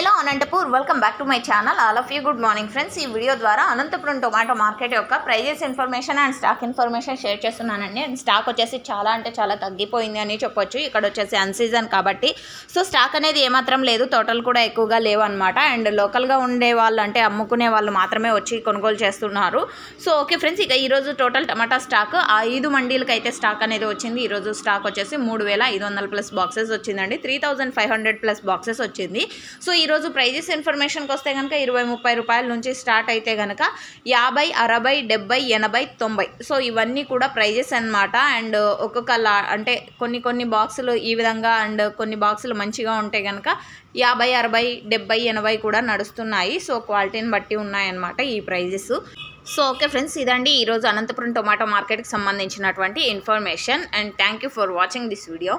Hello Anantapur, welcome back to my channel. All of you good morning friends. ఈ video ద్వారా Anantapuram tomato market యొక్క prices information and stock information share చేస్తున్నానండి. And stock వచ్చేసి చాలా అంటే చాలా తగ్గిపోయింది అని చెప్పొచ్చు. ఇక్కడ వచ్చేసి అన్సీజన్ కాబట్టి సో స్టాక్ అనేది ఏమాత్రం లేదు, టోటల్ కూడా ఎక్కువగా లేవు అనమాట. అండ్ లోకల్గా ఉండే వాళ్ళు అంటే అమ్ముకునే వాళ్ళు మాత్రమే వచ్చి కొనుగోలు చేస్తున్నారు. సో ఓకే ఫ్రెండ్స్, ఇక ఈరోజు టోటల్ టమాటా స్టాక్ 5 మండీలకి అయితే స్టాక్ అనేది వచ్చింది. ఈరోజు స్టాక్ వచ్చేసి 3500 ప్లస్ బాక్సెస్ వచ్చిందండి. 3500 ప్లస్ బాక్సెస్ వచ్చింది. సో ఈరోజు ప్రైజెస్ ఇన్ఫర్మేషన్కి వస్తే కనుక 20-30 రూపాయల నుంచి స్టార్ట్ అయితే కనుక 50, 60, 70, 80, 90 సో ఇవన్నీ కూడా ప్రైజెస్ అన్నమాట. అండ్ ఒక్కొక్క అంటే కొన్ని బాక్సులు ఈ విధంగా అండ్ కొన్ని బాక్సులు మంచిగా ఉంటే కనుక 50, 60, 70, 80 కూడా నడుస్తున్నాయి. సో క్వాలిటీని బట్టి ఉన్నాయన్నమాట ఈ ప్రైజెస్. సో ఓకే ఫ్రెండ్స్, ఇదండి ఈరోజు అనంతపురం టొమాటో మార్కెట్కి సంబంధించినటువంటి information. And thank you for watching this video.